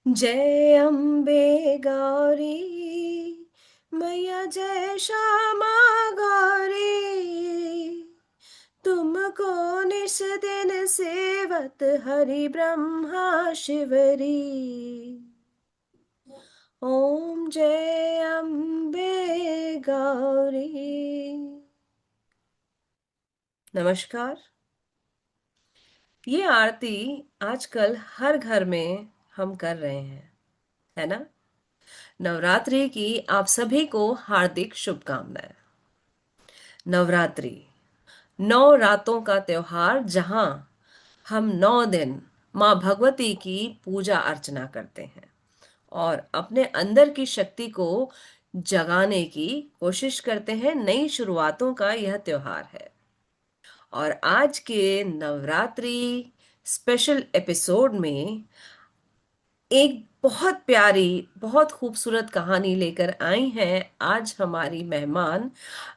जय अम्बे गौरी मैया, जय श्यामा गौरी। तुमको निस दिन सेवत हरि ब्रह्मा शिवरी। ओम जय अम्बे गौरी। नमस्कार। ये आरती आजकल हर घर में हम कर रहे हैं, है ना। नवरात्रि की आप सभी को हार्दिक शुभकामनाएं। नवरात्रि 9 रातों का त्योहार, जहां हम 9 दिन माँ भगवती की पूजा अर्चना करते हैं और अपने अंदर की शक्ति को जगाने की कोशिश करते हैं। नई शुरुआतों का यह त्योहार है और आज के नवरात्रि स्पेशल एपिसोड में एक बहुत प्यारी, बहुत खूबसूरत कहानी लेकर आई हैं आज हमारी मेहमान,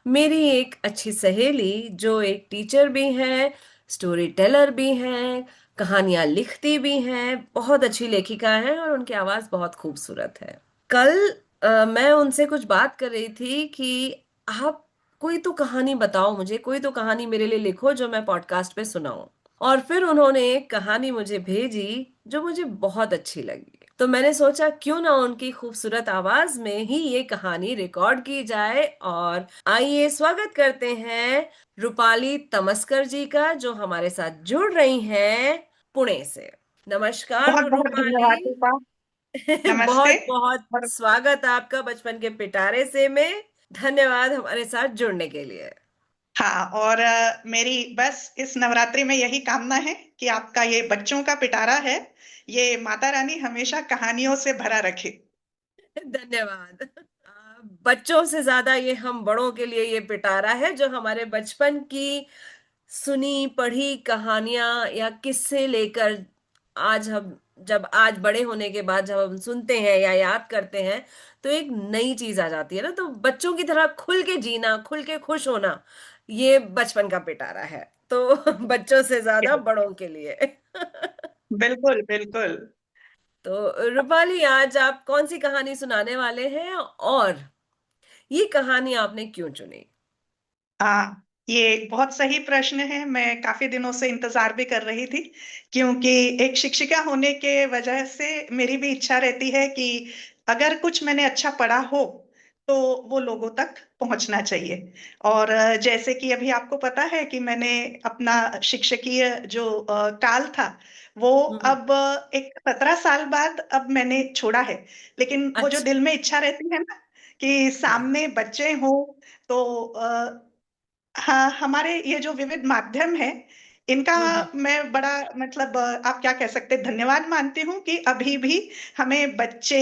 मेरी एक अच्छी सहेली जो एक टीचर भी हैं, स्टोरी टेलर भी हैं, कहानियां लिखती भी हैं, बहुत अच्छी लेखिका हैं और उनकी आवाज बहुत खूबसूरत है। कल मैं उनसे कुछ बात कर रही थी कि आप कोई तो कहानी बताओ मुझे, कोई तो कहानी मेरे लिए लिखो जो मैं पॉडकास्ट पे सुनाऊं। और फिर उन्होंने एक कहानी मुझे भेजी जो मुझे बहुत अच्छी लगी, तो मैंने सोचा क्यों ना उनकी खूबसूरत आवाज में ही ये कहानी रिकॉर्ड की जाए। और आइए स्वागत करते हैं रूपाली तमस्कर जी का, जो हमारे साथ जुड़ रही हैं पुणे से। नमस्कार बहुत बहुत धन्यवाद रूपाली। रूपा। नमस्ते। बहुत बहुत और स्वागत आपका बचपन के पिटारे से में। धन्यवाद हमारे साथ जुड़ने के लिए। हाँ, और मेरी बस इस नवरात्रि में यही कामना है कि आपका ये बच्चों का पिटारा है, ये माता रानी हमेशा कहानियों से भरा रखे। धन्यवाद। बच्चों से ज्यादा ये हम बड़ों के लिए ये पिटारा है, जो हमारे बचपन की सुनी पढ़ी कहानियां या किस्से लेकर आज हम, जब आज बड़े होने के बाद जब हम सुनते हैं या याद करते हैं, तो एक नई चीज आ जाती है ना। तो बच्चों की तरह खुल के जीना, खुल के खुश होना, ये बचपन का पिटारा है। तो बच्चों से ज्यादा बड़ों के लिए। बिल्कुल बिल्कुल। तो रूपाली, आज आप कौन सी कहानी सुनाने वाले हैं और ये कहानी आपने क्यों चुनी? हाँ, ये बहुत सही प्रश्न है। मैं काफी दिनों से इंतजार भी कर रही थी, क्योंकि एक शिक्षिका होने के वजह से मेरी भी इच्छा रहती है कि अगर कुछ मैंने अच्छा पढ़ा हो तो वो लोगों तक पहुंचना चाहिए। और जैसे कि अभी आपको पता है कि मैंने अपना शिक्षकीय जो काल था वो हम्म। अब एक 17 साल बाद अब मैंने छोड़ा है। लेकिन वो जो अच्छा। दिल में इच्छा रहती है ना कि हाँ। सामने बच्चे हों, तो हाँ, हमारे ये जो विविध माध्यम है इनका हम्म। मैं बड़ा मतलब आप क्या कह सकते हैं, धन्यवाद मानती हूँ कि अभी भी हमें बच्चे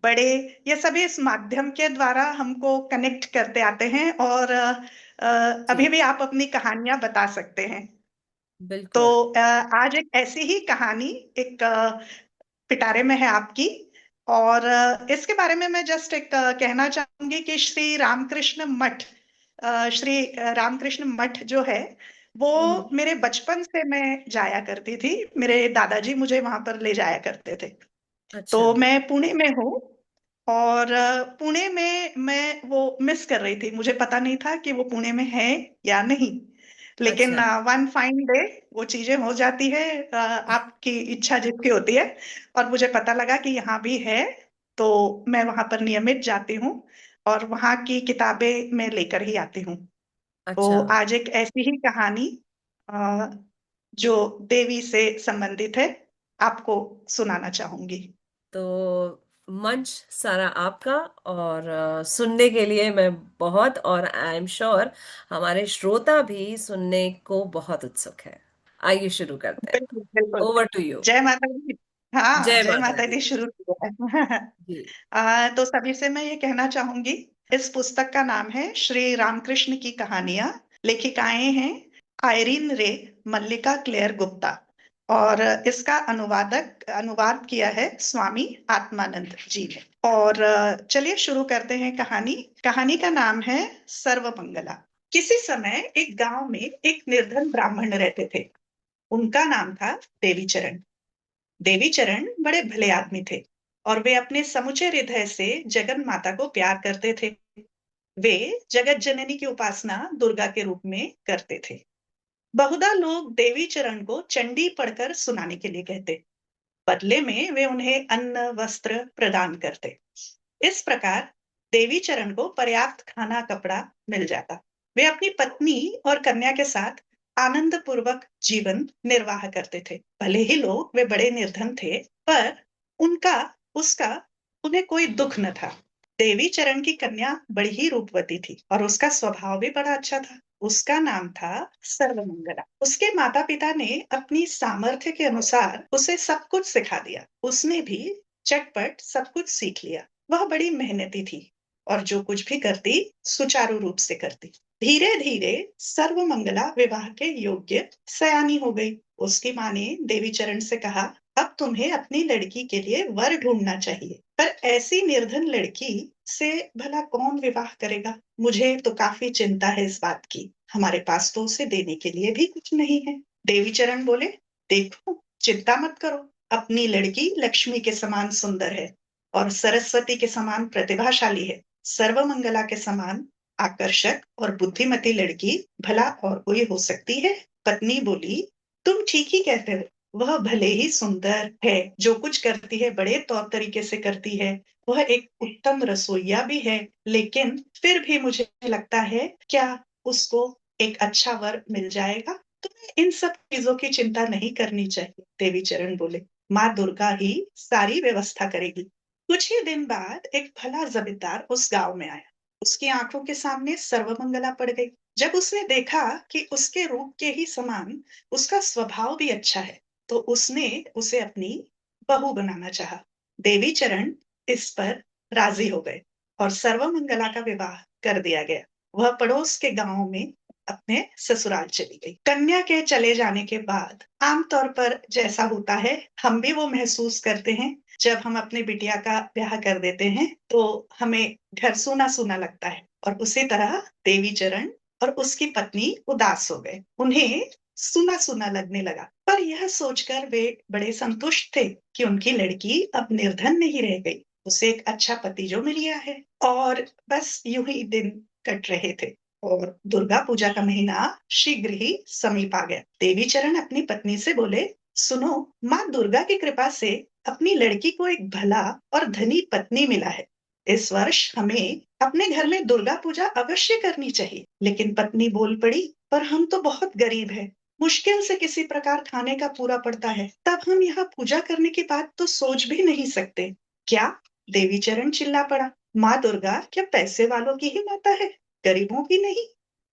बड़े ये सभी इस माध्यम के द्वारा हमको कनेक्ट करते आते हैं। और जी। अभी भी आप अपनी कहानियां बता सकते हैं। तो बिल्कुल। आज एक ऐसी ही कहानी एक पिटारे में है आपकी। और इसके बारे में मैं जस्ट एक कहना चाहूंगी कि श्री रामकृष्ण मठ, श्री रामकृष्ण मठ जो है वो हम्म। मेरे बचपन से मैं जाया करती थी। मेरे दादाजी मुझे वहां पर ले जाया करते थे। अच्छा। तो मैं पुणे में हूँ, और पुणे में मैं वो मिस कर रही थी। मुझे पता नहीं था कि वो पुणे में है या नहीं। लेकिन अच्छा। वन फाइन डे वो चीजें हो जाती है, आपकी इच्छा जितनी होती है। और मुझे पता लगा कि यहाँ भी है, तो मैं वहां पर नियमित जाती हूँ और वहां की किताबें मैं लेकर ही आती हूँ। अच्छा। तो आज एक ऐसी ही कहानी अ, जो देवी से संबंधित है आपको सुनाना चाहूंगी। तो मंच सारा आपका। और सुनने के लिए मैं बहुत, और आई एम श्योर हमारे श्रोता भी सुनने को बहुत उत्सुक है। आइए शुरू करते हैं। बिल्कुल बिल्कुल। Over to you. जय माता दी। हाँ, जय जय माता माता दी। दी शुरू किया है। जी। तो सभी से मैं ये कहना चाहूंगी, इस पुस्तक का नाम है श्री रामकृष्ण की कहानियां। लेखिकाएं हैं आयरीन रे, मल्लिका क्लेयर गुप्ता। और इसका अनुवाद किया है स्वामी आत्मानंद जी ने। और चलिए शुरू करते हैं कहानी। कहानी का नाम है सर्वमंगला। किसी समय एक गांव में एक निर्धन ब्राह्मण रहते थे। उनका नाम था देवीचरण। देवीचरण बड़े भले आदमी थे और वे अपने समूचे हृदय से जगन माता को प्यार करते थे। वे जगत जननी की उपासना दुर्गा के रूप में करते थे। बहुधा लोग देवी चरण को चंडी पढ़कर सुनाने के लिए कहते। बदले में वे उन्हें अन्न वस्त्र प्रदान करते। इस प्रकार देवी चरण को पर्याप्त खाना कपड़ा मिल जाता। वे अपनी पत्नी और कन्या के साथ आनंद पूर्वक जीवन निर्वाह करते थे। भले ही लोग वे बड़े निर्धन थे, पर उनका उसका उन्हें कोई दुख न था। देवी चरण की कन्या बड़ी ही रूपवती थी और उसका स्वभाव भी बड़ा अच्छा था। उसका नाम था सर्वमंगला। उसके माता पिता ने अपनी सामर्थ्य के अनुसार उसे सब कुछ सिखा दिया। उसने भी चटपट सब कुछ सीख लिया। वह बड़ी मेहनती थी और जो कुछ भी करती सुचारू रूप से करती। धीरे धीरे सर्वमंगला विवाह के योग्य सयानी हो गई। उसकी माँ ने देवी चरण से कहा, अब तुम्हें अपनी लड़की के लिए वर ढूंढना चाहिए, पर ऐसी निर्धन लड़की से भला कौन विवाह करेगा? मुझे तो काफी चिंता है इस बात की। हमारे पास तो उसे देने के लिए भी कुछ नहीं है। देवी चरण बोले, देखो, चिंता मत करो। अपनी लड़की लक्ष्मी के समान सुंदर है और सरस्वती के समान प्रतिभाशाली है। सर्वमंगला के समान आकर्षक और बुद्धिमती लड़की भला और कोई हो सकती है? पत्नी बोली, तुम ठीक ही कहते हो। वह भले ही सुंदर है, जो कुछ करती है बड़े तौर तरीके से करती है। वह एक उत्तम रसोइया भी है, लेकिन फिर भी मुझे लगता है, क्या उसको एक अच्छा वर मिल जाएगा? तुम्हें इन सब चीजों की चिंता नहीं करनी चाहिए। देवी चरण बोले, माँ दुर्गा ही सारी व्यवस्था करेगी। कुछ ही दिन बाद एक भला जमींदार उस गांव में आया। उसकी आंखों के सामने सर्वमंगला पड़ गई। जब उसने देखा कि उसके रूप के ही समान उसका स्वभाव भी अच्छा है, तो उसने उसे अपनी बहू बनाना चाहा। देवी चरण इस पर राजी हो गए और सर्वमंगला का विवाह कर दिया गया। वह पड़ोस के गांव में अपने ससुराल चली गई। कन्या के चले जाने के बाद आमतौर पर जैसा होता है, हम भी वो महसूस करते हैं। जब हम अपनी बिटिया का ब्याह कर देते हैं तो हमें घर सूना सूना लगता है, और उसी तरह देवी चरण और उसकी पत्नी उदास हो गए। उन्हें सुना सुना लगने लगा, पर यह सोचकर वे बड़े संतुष्ट थे कि उनकी लड़की अब निर्धन नहीं रह गई। उसे एक अच्छा पति जो मिल गया है, और बस यूं ही दिन कट रहे थे। और दुर्गा पूजा का महीना शीघ्र ही समीप आ गया। देवी चरण अपनी पत्नी से बोले, सुनो, माँ दुर्गा की कृपा से अपनी लड़की को एक भला और धनी पत्नी मिला है। इस वर्ष हमें अपने घर में दुर्गा पूजा अवश्य करनी चाहिए। लेकिन पत्नी बोल पड़ी, पर हम तो बहुत गरीब हैं। मुश्किल से किसी प्रकार खाने का पूरा पड़ता है। तब हम यहाँ पूजा करने की बात तो सोच भी नहीं सकते। क्या? देवी चरण चिल्ला पड़ा, माँ दुर्गा क्या पैसे वालों की ही माता है, गरीबों की नहीं?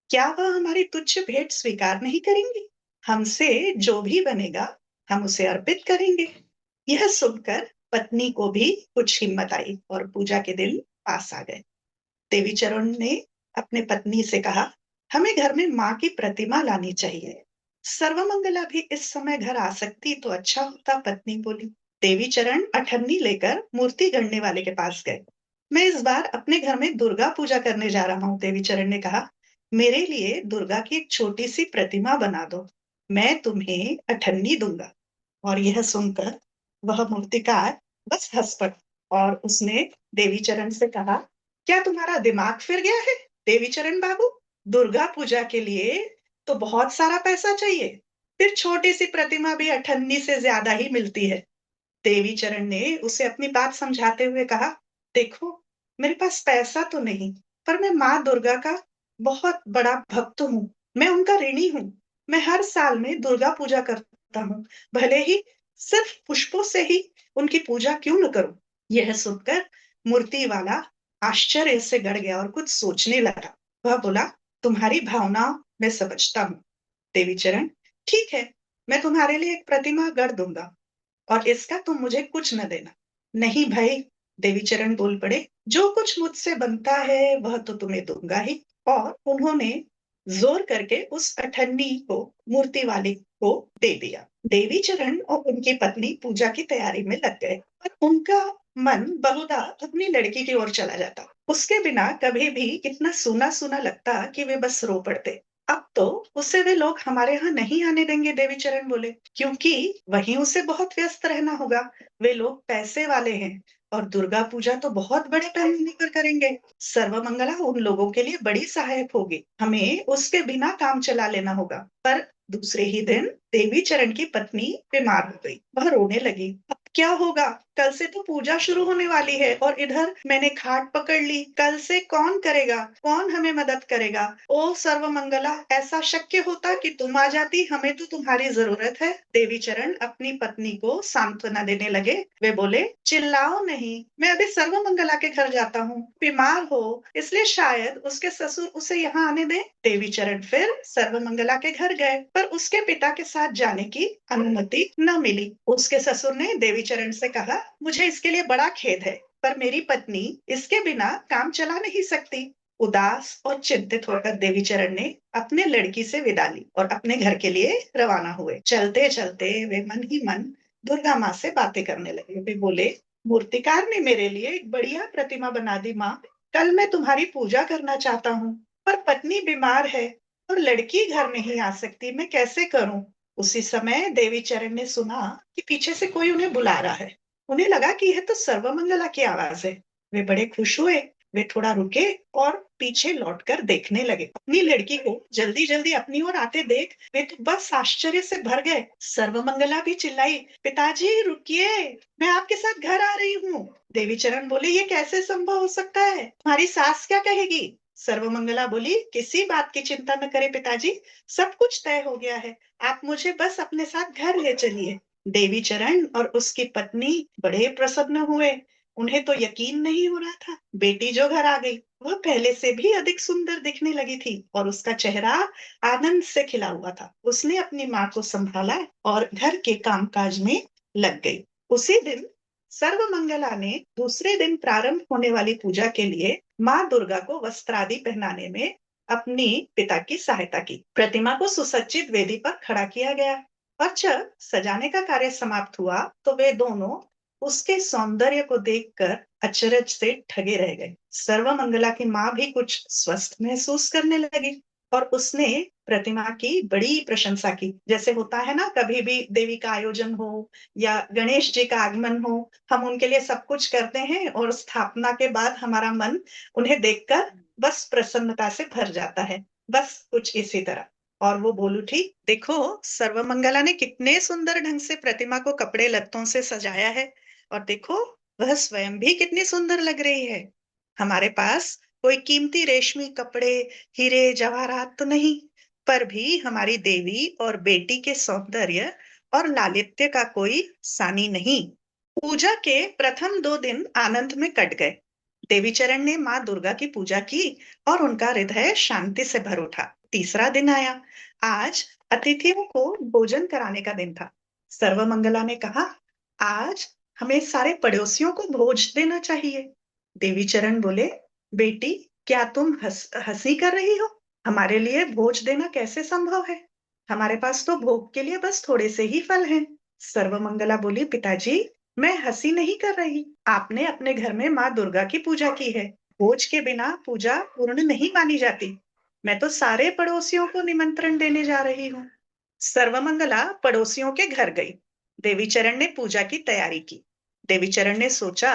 क्या वह हमारी तुच्छ भेंट स्वीकार नहीं करेंगी? हमसे जो भी बनेगा हम उसे अर्पित करेंगे। यह सुनकर पत्नी को भी कुछ हिम्मत आई और पूजा के दिन पास आ गए। देवी चरण ने अपने पत्नी से कहा, हमें घर में माँ की प्रतिमा लानी चाहिए। सर्वमंगला भी इस समय घर आ सकती तो अच्छा होता, पत्नी बोली। देवी चरण अठन्नी लेकर मूर्ति गढ़ने वाले के पास गए। मैं इस बार अपने घर में दुर्गा पूजा करने जा रहा हूँ, देवी चरण ने कहा। मेरे लिए दुर्गा की एक छोटी सी प्रतिमा बना दो, मैं तुम्हें अठन्नी दूंगा। और यह सुनकर वह मूर्तिकार बस हंस पड़ा और उसने देवी चरण से कहा, क्या तुम्हारा दिमाग फिर गया है देवी चरण बाबू? दुर्गा पूजा के लिए तो बहुत सारा पैसा चाहिए, फिर छोटी सी प्रतिमा भी अठन्नी से ज्यादा ही मिलती है। देवी चरण ने उसे अपनी बात समझाते हुए कहा, देखो, मेरे पास पैसा तो नहीं, पर मैं माँ दुर्गा का बहुत बड़ा भक्त हूँ। मैं उनका ऋणी हूँ। मैं हर साल में दुर्गा पूजा करता हूँ, भले ही सिर्फ पुष्पों से ही उनकी पूजा क्यों न करूं। यह सुनकर मूर्ति वाला आश्चर्य से गड़ गया और कुछ सोचने लगा। वह बोला, तुम्हारी भावनाओं मैं समझता हूँ देवी चरण। ठीक है, मैं तुम्हारे लिए एक प्रतिमा गढ़ दूंगा और इसका तुम मुझे कुछ न देना। नहीं भाई, देवी चरण बोल पड़े, जो कुछ मुझसे बनता है वह तो तुम्हें दूंगा ही। और उन्होंने जोर करके उस अठन्नी को मूर्ति वाले को दे दिया। देवी चरण और उनकी पत्नी पूजा की तैयारी में लग गए, पर उनका मन बहुधा अपनी लड़की की ओर चला जाता। उसके बिना कभी भी इतना सूना सूना लगता कि वे बस रो पड़ते। अब तो उसे वे लोग हमारे यहाँ नहीं आने देंगे, देवीचरण बोले, क्योंकि वहीं उसे बहुत व्यस्त रहना होगा। वे लोग पैसे वाले हैं और दुर्गा पूजा तो बहुत बड़े पैमाने पर करेंगे। सर्वमंगला उन लोगों के लिए बड़ी सहायक होगी, हमें उसके बिना काम चला लेना होगा। पर दूसरे ही दिन देवीचरण की पत्नी बीमार हो गई, वह रोने लगी। अब क्या होगा? कल से तो पूजा शुरू होने वाली है और इधर मैंने खाट पकड़ ली। कल से कौन करेगा? कौन हमें मदद करेगा? ओ सर्वमंगला, ऐसा शक्य होता कि तुम आ जाती, हमें तो तुम्हारी जरूरत है। देवीचरण अपनी पत्नी को सांत्वना देने लगे। वे बोले, चिल्लाओ नहीं, मैं अभी सर्वमंगला के घर जाता हूँ। बीमार हो इसलिए शायद उसके ससुर उसे यहाँ आने दें। देवीचरण फिर सर्वमंगला के घर गए, पर उसके पिता के साथ जाने की अनुमति न मिली। उसके ससुर ने देवीचरण से कहा, मुझे इसके लिए बड़ा खेद है, पर मेरी पत्नी इसके बिना काम चला नहीं सकती। उदास और चिंतित होकर देवीचरण ने अपने लड़की से विदा ली और अपने घर के लिए रवाना हुए। चलते चलते वे मन ही मन दुर्गा माँ से बातें करने लगे। वे बोले, मूर्तिकार ने मेरे लिए एक बढ़िया प्रतिमा बना दी माँ। कल मैं तुम्हारी पूजा करना चाहता हूँ, पर पत्नी बीमार है और लड़की घर नहीं आ सकती, मैं कैसे करूं? उसी समय देवीचरण ने सुना कि पीछे से कोई उन्हें बुला रहा है। उन्हें लगा कि यह तो सर्वमंगला की आवाज है। वे बड़े खुश हुए। वे थोड़ा रुके और पीछे लौटकर देखने लगे। अपनी लड़की को जल्दी जल्दी अपनी ओर आते देख वे तो बस आश्चर्य से भर गए। सर्वमंगला भी चिल्लाई, पिताजी रुकिए, मैं आपके साथ घर आ रही हूँ। देवीचरण बोले, ये कैसे संभव हो सकता है? तुम्हारी सास क्या कहेगी? सर्वमंगला बोली, किसी बात की चिंता न करे पिताजी, सब कुछ तय हो गया है। आप मुझे बस अपने साथ घर ले चलिए। देवीचरण और उसकी पत्नी बड़े प्रसन्न हुए। उन्हें तो यकीन नहीं हो रहा था। बेटी जो घर आ गई वह पहले से भी अधिक सुंदर दिखने लगी थी और उसका चेहरा आनंद से खिला हुआ था। उसने अपनी माँ को संभाला और घर के कामकाज में लग गई। उसी दिन सर्वमंगला ने दूसरे दिन प्रारंभ होने वाली पूजा के लिए माँ दुर्गा को वस्त्रादि पहनाने में अपनी पिता की सहायता की। प्रतिमा को सुसज्जित वेदी पर खड़ा किया गया और जब सजाने का कार्य समाप्त हुआ तो वे दोनों उसके सौंदर्य को देखकर अचरज से ठगे रह गए। सर्वमंगला की माँ भी कुछ स्वस्थ महसूस करने लगी और उसने प्रतिमा की बड़ी प्रशंसा की। जैसे होता है ना, कभी भी देवी का आयोजन हो या गणेश जी का आगमन हो, हम उनके लिए सब कुछ करते हैं और स्थापना के बाद हमारा मन उन्हें देखकर बस प्रसन्नता से भर जाता है। बस कुछ इसी तरह। और वो बोल उठी, देखो सर्वमंगला ने कितने सुंदर ढंग से प्रतिमा को कपड़े लत्तों से सजाया है और देखो वह स्वयं भी कितनी सुंदर लग रही है। हमारे पास कोई कीमती रेशमी कपड़े, हीरे जवाहरात तो नहीं, पर भी हमारी देवी और बेटी के सौंदर्य और लालित्य का कोई सानी नहीं। पूजा के प्रथम 2 दिन आनंद में कट गए। देवीचरण ने माँ दुर्गा की पूजा की और उनका हृदय शांति से भर उठा। तीसरा दिन आया। आज अतिथियों को भोजन कराने का दिन था। सर्वमंगला ने कहा, आज हमें सारे पड़ोसियों को भोज देना चाहिए। देवीचरण बोले, बेटी क्या तुम हंसी कर रही हो? हमारे लिए भोज देना कैसे संभव है? हमारे पास तो भोग के लिए बस थोड़े से ही फल हैं। सर्वमंगला बोली, पिताजी मैं हंसी नहीं कर रही। आपने अपने घर में माँ दुर्गा की पूजा की है। भोज के बिना पूजा पूर्ण नहीं मानी जाती। मैं तो सारे पड़ोसियों को निमंत्रण देने जा रही हूँ। सर्वमंगला पड़ोसियों के घर गई। देवीचरण ने पूजा की तैयारी की। देवीचरण ने सोचा,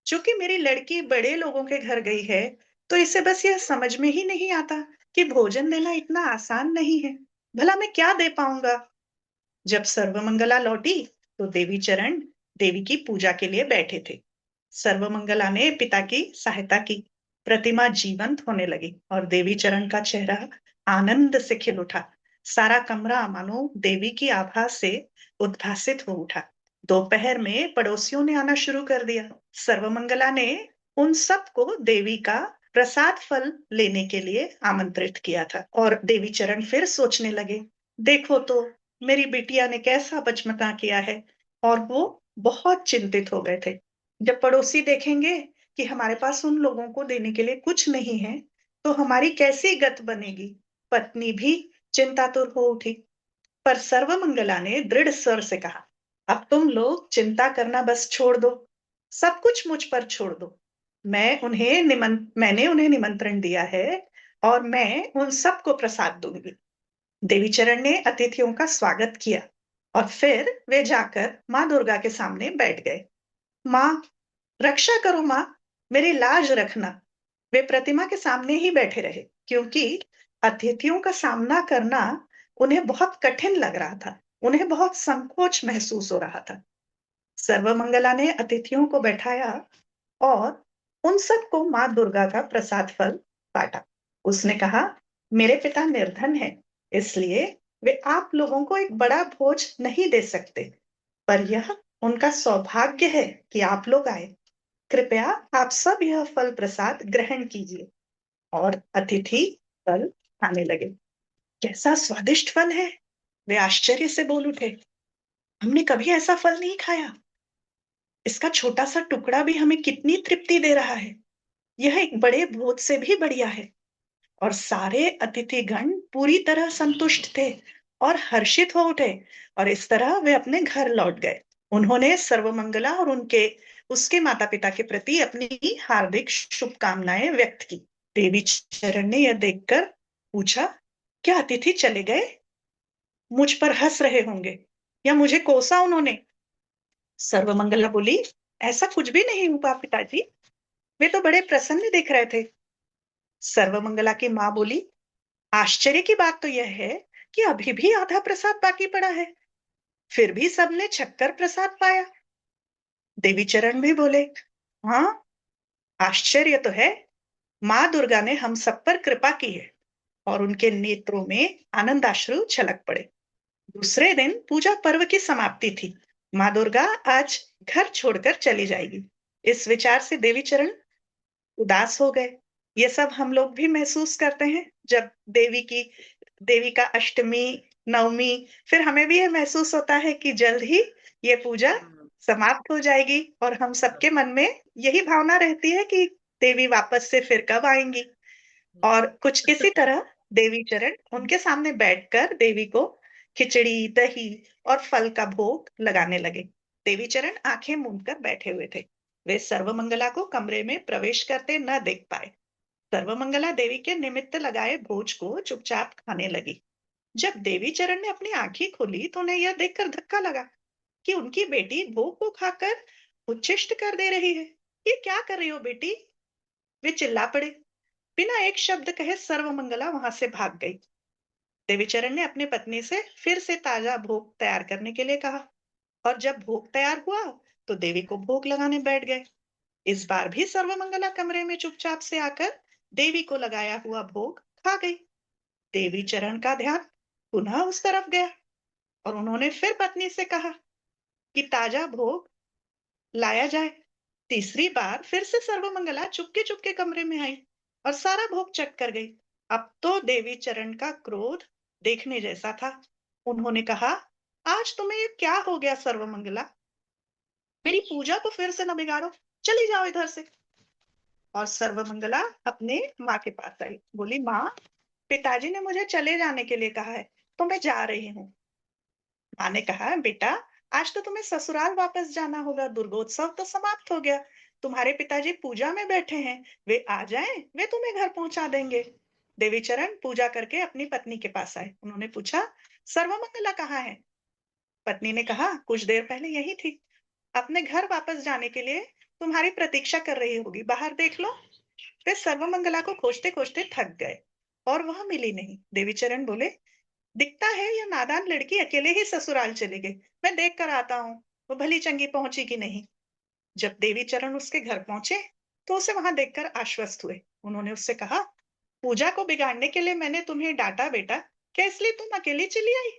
चूंकि मेरी लड़की बड़े लोगों के घर गई है, तो इसे बस यह समझ में ही नहीं आता कि भोजन देना इतना आसान नहीं है। भला मैं क्या दे पाऊंगा? जब सर्वमंगला लौटी तो देवीचरण देवी की पूजा के लिए बैठे थे। सर्वमंगला ने पिता की सहायता की। प्रतिमा जीवंत होने लगी और देवीचरण का चेहरा आनंद से खिल उठा। सारा कमरा मानो देवी की आभा से उद्भासित हो उठा। दोपहर में पड़ोसियों ने आना शुरू कर दिया। सर्वमंगला ने उन सबको देवी का प्रसाद फल लेने के लिए आमंत्रित किया था और देवीचरण फिर सोचने लगे, देखो तो मेरी बिटिया ने कैसा बचमता किया है। और वो बहुत चिंतित हो गए थे। जब पड़ोसी देखेंगे कि हमारे पास उन लोगों को देने के लिए कुछ नहीं है, तो हमारी कैसी गत बनेगी। पत्नी भी चिंतातुर हो उठी। पर सर्वमंगला ने दृढ़ स्वर से कहा, अब तुम लोग चिंता करना बस छोड़ दो, सब कुछ मुझ पर छोड़ दो। मैंने उन्हें निमंत्रण दिया है और मैं उन सबको प्रसाद दूंगी। देवीचरण ने अतिथियों का स्वागत किया और फिर वे जाकर माँ दुर्गा के सामने बैठ गए। माँ, रक्षा करो माँ, मेरी लाज रखना। वे प्रतिमा के सामने ही बैठे रहे, क्योंकि अतिथियों का सामना करना उन्हें बहुत कठिन लग रहा था। उन्हें बहुत संकोच महसूस हो रहा था। सर्वमंगला ने अतिथियों को बैठाया और उन सबको माँ दुर्गा का प्रसाद फल बांटा। उसने कहा, मेरे पिता निर्धन हैं, इसलिए वे आप लोगों को एक बड़ा भोज नहीं दे सकते, पर यह उनका सौभाग्य है कि आप लोग आए। कृपया आप सब यह फल प्रसाद ग्रहण कीजिए। और अतिथि फल खाने लगे। कैसा स्वादिष्ट फल है, वे आश्चर्य से बोल उठे। हमने कभी ऐसा फल नहीं खाया। इसका छोटा सा टुकड़ा भी हमें कितनी तृप्ति दे रहा है। यह एक बड़े भोज से भी बढ़िया है। और सारे अतिथिगण पूरी तरह संतुष्ट थे और हर्षित हो उठे, और इस तरह वे अपने घर लौट गए। उन्होंने सर्वमंगला और उनके उसके माता पिता के प्रति अपनी हार्दिक शुभकामनाएं व्यक्त की। देवी चरण ने यह देखकर पूछा, क्या अतिथि चले गए? मुझ पर हंस रहे होंगे या मुझे कोसा उन्होंने? सर्वमंगला बोली, ऐसा कुछ भी नहीं हुआ पिताजी, वे तो बड़े प्रसन्न दिख रहे थे। सर्वमंगला की माँ बोली, आश्चर्य की बात तो यह है कि अभी भी आधा प्रसाद बाकी पड़ा है, फिर भी सबने छक्कर प्रसाद पाया। देवीचरण भी बोले, हाँ, आश्चर्य तो है। माँ दुर्गा ने हम सब पर कृपा की है। और उनके नेत्रों में आनंदाश्रु छलक पड़े। दूसरे दिन पूजा पर्व की समाप्ति थी। माँ दुर्गा आज घर छोड़कर चली जाएगी। इस विचार से देवीचरण उदास हो गए। ये सब हम लोग भी महसूस करते हैं जब देवी का अष्टमी, नवमी, फिर हमें भी ये महसूस होता है कि जल्द ही ये पूजा हम्म, समाप्त हो जाएगी, और हम सबके मन में यही भावना रहती है कि देवी वापस से फिर कब आएंगी। और कुछ इसी तरह देवी चरण उनके सामने बैठकर देवी को खिचड़ी, दही और फल का भोग लगाने लगे। देवी चरण आंखें मूंद कर बैठे हुए थे। वे सर्वमंगला को कमरे में प्रवेश करते न देख पाए। सर्वमंगला देवी के निमित्त लगाए भोज को चुपचाप खाने लगी। जब देवी चरण ने अपनी आंखें खोली तो उन्हें यह देखकर धक्का लगा कि उनकी बेटी भोग को खाकर उच्छिष्ट कर दे रही है। ये क्या कर रही हो बेटी? वे चिल्ला पड़े। बिना एक शब्द कहे सर्वमंगला वहां से भाग गई। देवीचरण ने अपनी पत्नी से फिर से ताजा भोग तैयार करने के लिए कहा, और जब भोग तैयार हुआ तो देवी को भोग लगाने बैठ गए। इस बार भी सर्वमंगला कमरे में चुपचाप से आकर देवी को लगाया हुआ भोग खा गई। देवी चरण का ध्यान पुनः उस तरफ गया, और उन्होंने फिर पत्नी से कहा कि ताजा भोग लाया जाए। तीसरी बार फिर से सर्वमंगला चुपके चुपके कमरे में आई और सारा भोग चख कर गई। अब तो देवी चरण का क्रोध देखने जैसा था। उन्होंने कहा, आज तुम्हें ये क्या हो गया सर्वमंगला? मेरी पूजा को फिर से न बिगाड़ो, चली जाओ इधर से। और सर्वमंगला अपने माँ के पास आई। बोली, माँ, पिताजी ने मुझे चले जाने के लिए कहा है, तो मैं जा रही हूँ। माँ ने कहा, बेटा, आज तो तुम्हें ससुराल वापस जाना होगा, दुर्गोत्सव तो समाप्त हो गया। तुम्हारे पिताजी पूजा में बैठे हैं, वे आ जाएं, वे तुम्हें घर पहुंचा देंगे। देवीचरण पूजा करके अपनी पत्नी के पास आए। उन्होंने पूछा, सर्वमंगला कहाँ है? पत्नी ने कहा, कुछ देर पहले यही थी, अपने घर वापस जाने के लिए तुम्हारी प्रतीक्षा कर रही होगी, बाहर देख लो। वे सर्वमंगला को खोजते खोजते थक गए और वह मिली नहीं। देवीचरण बोले, दिखता है यह नादान लड़की अकेले ही ससुराल चली गई, मैं देख कर आता हूँ वो भली चंगी पहुंची कि नहीं। जब देवी चरण उसके घर पहुंचे तो उसे वहां देखकर आश्वस्त हुए। उन्होंने उससे कहा, पूजा को बिगाड़ने के लिए मैंने तुम्हें डांटा बेटा, क्या इसलिए तुम अकेली चली आई?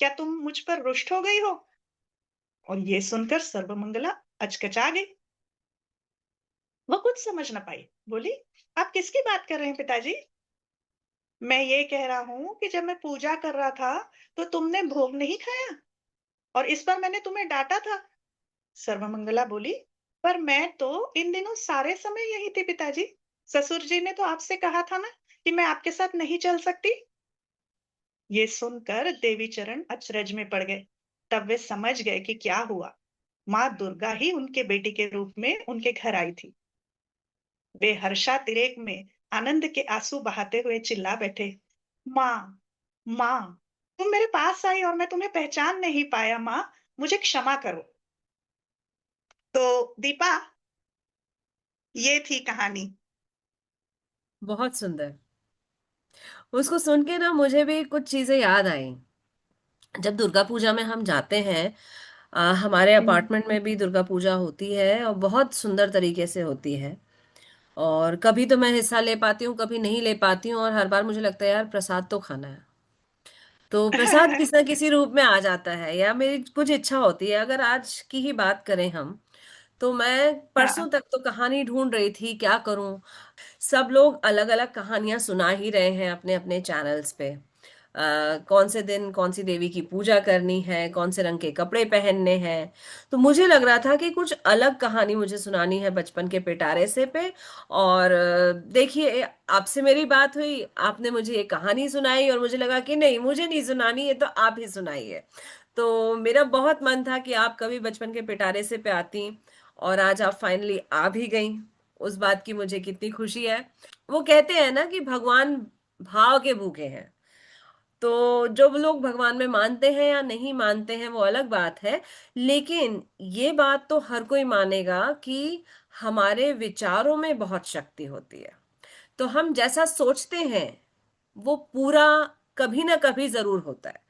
क्या तुम मुझ पर रुष्ट हो गई हो? और ये सुनकर सर्वमंगला अचकचा गई। वह कुछ समझ न पाई। बोली, आप किसकी बात कर रहे हैं पिताजी? मैं ये कह रहा हूँ कि जब मैं पूजा कर रहा था तो तुमने भोग नहीं खाया, और इस पर मैंने तुम्हें डांटा था। सर्वमंगला बोली, पर मैं तो इन दिनों सारे समय यही थी पिताजी। ससुर जी ने तो आपसे कहा था ना कि मैं आपके साथ नहीं चल सकती। ये सुनकर देवी चरण अचरज में पड़ गए। तब वे समझ गए कि क्या हुआ। माँ दुर्गा ही उनके बेटी के रूप में उनके घर आई थी। वे हर्षातिरेक में आनंद के आंसू बहाते हुए चिल्ला बैठे, माँ, माँ, तुम मेरे पास आई और मैं तुम्हें पहचान नहीं पाया माँ, मुझे क्षमा करो। तो दीपा, ये थी कहानी। बहुत सुंदर। उसको सुन के ना मुझे भी कुछ चीजें याद आई। जब दुर्गा पूजा में हम जाते हैं, हमारे हम्म। अपार्टमेंट में भी दुर्गा पूजा होती है और बहुत सुंदर तरीके से होती है। और कभी तो मैं हिस्सा ले पाती हूँ, कभी नहीं ले पाती हूँ, और हर बार मुझे लगता है यार प्रसाद तो खाना है। तो प्रसाद किसी ना किसी रूप में आ जाता है, या मेरी कुछ इच्छा होती है। अगर आज की ही बात करें हम, तो मैं हाँ, परसों तक तो कहानी ढूंढ रही थी क्या करूं। सब लोग अलग अलग कहानियां सुना ही रहे हैं अपने अपने चैनल्स पे। कौन से दिन कौन सी देवी की पूजा करनी है, कौन से रंग के कपड़े पहनने हैं। तो मुझे लग रहा था कि कुछ अलग कहानी मुझे सुनानी है बचपन के पिटारे से पे। और देखिए, आपसे मेरी बात हुई, आपने मुझे ये कहानी सुनाई, और मुझे लगा कि नहीं, मुझे नहीं सुनानी है तो आप ही सुनाइए। तो मेरा बहुत मन था कि आप कभी बचपन के पिटारे से पे आती, और आज आप फाइनली आ भी गई। उस बात की मुझे कितनी खुशी है। वो कहते हैं ना कि भगवान भाव के भूखे हैं। तो जो लोग भगवान में मानते हैं या नहीं मानते हैं वो अलग बात है, लेकिन ये बात तो हर कोई मानेगा कि हमारे विचारों में बहुत शक्ति होती है। तो हम जैसा सोचते हैं वो पूरा कभी ना कभी जरूर होता है।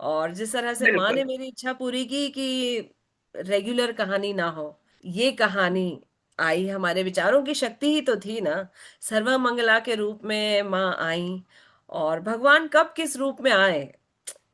और जिस तरह से माँ ने बिल्कुल। मेरी इच्छा पूरी की कि रेगुलर कहानी ना हो, ये कहानी आई, हमारे विचारों की शक्ति ही तो थी ना। सर्व मंगला के रूप में माँ आई, और भगवान कब किस रूप में आए।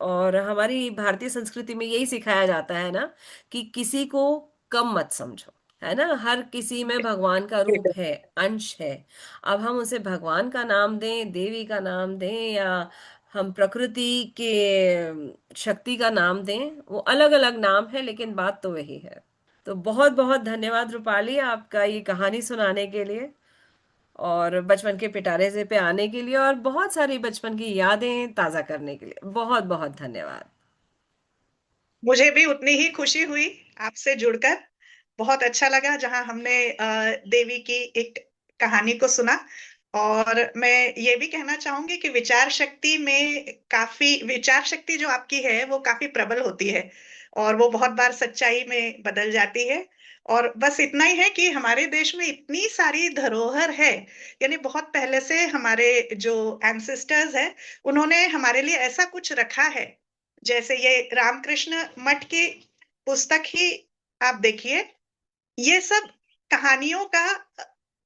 और हमारी भारतीय संस्कृति में यही सिखाया जाता है ना कि किसी को कम मत समझो, है ना। हर किसी में भगवान का रूप बिल्कुल। है, अंश है। अब हम उसे भगवान का नाम दें, देवी का नाम दें, या हम प्रकृति के शक्ति का नाम दें, वो अलग अलग नाम है, लेकिन बात तो वही है। तो बहुत बहुत धन्यवाद रूपाली, आपका ये कहानी सुनाने के लिए, और बचपन के पिटारे से पे आने के लिए, और बहुत सारी बचपन की यादें ताज़ा करने के लिए बहुत बहुत धन्यवाद। मुझे भी उतनी ही खुशी हुई आपसे जुड़कर। बहुत अच्छा लगा जहां हमने देवी की एक कहानी को सुना। और मैं ये भी कहना चाहूंगी कि विचार शक्ति जो आपकी है वो काफी प्रबल होती है, और वो बहुत बार सच्चाई में बदल जाती है। और बस इतना ही है कि हमारे देश में इतनी सारी धरोहर है, यानी बहुत पहले से हमारे जो एंसेस्टर्स है उन्होंने हमारे लिए ऐसा कुछ रखा है। जैसे ये रामकृष्ण मठ की पुस्तक ही आप देखिए, ये सब कहानियों का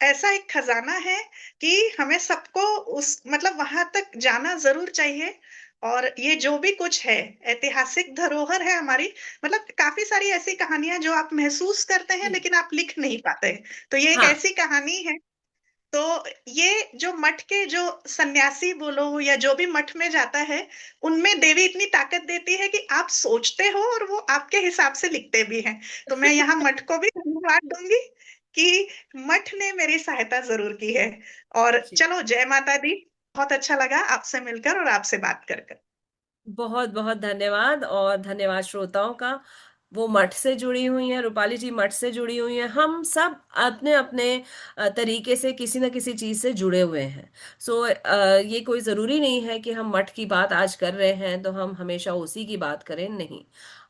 ऐसा एक खजाना है कि हमें सबको उस मतलब वहां तक जाना जरूर चाहिए। और ये जो भी कुछ है ऐतिहासिक धरोहर है हमारी, मतलब काफी सारी ऐसी कहानियां जो आप महसूस करते हैं जी। लेकिन आप लिख नहीं पाते। तो ये एक हाँ। ऐसी कहानी है। तो ये जो मठ के जो सन्यासी बोलो या जो भी मठ में जाता है, उनमें देवी इतनी ताकत देती है कि आप सोचते हो और वो आपके हिसाब से लिखते भी हैं। तो मैं यहाँ मठ को भी धन्यवाद दूंगी कि मठ ने मेरी सहायता जरूर की है। और जी। चलो, जय माता दी। बहुत अच्छा लगा आपसे मिलकर और आपसे बात कर कर। बहुत बहुत धन्यवाद, और धन्यवाद श्रोताओं का। वो मठ से जुड़ी हुई हैं, रूपाली जी मठ से जुड़ी हुई हैं। हम सब अपने अपने तरीके से किसी न किसी चीज से जुड़े हुए हैं। सो ये कोई जरूरी नहीं है कि हम मठ की बात आज कर रहे हैं तो हम हमेशा उसी की बात करें, नहीं।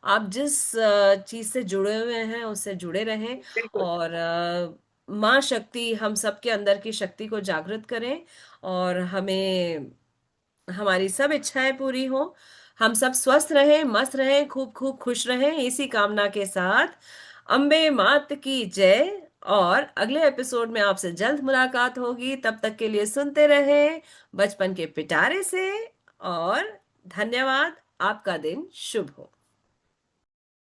आप जिस चीज से जुड़े हुए हैं उससे जुड़े रहें। बिल्कुल। और माँ शक्ति हम सबके अंदर की शक्ति को जागृत करें, और हमें हमारी सब इच्छाएं पूरी हो। हम सब स्वस्थ रहें, मस्त रहें, खूब खूब खुश रहें, इसी कामना के साथ अम्बे मात की जय। और अगले एपिसोड में आपसे जल्द मुलाकात होगी, तब तक के लिए सुनते रहें बचपन के पिटारे से। और धन्यवाद। आपका दिन शुभ हो।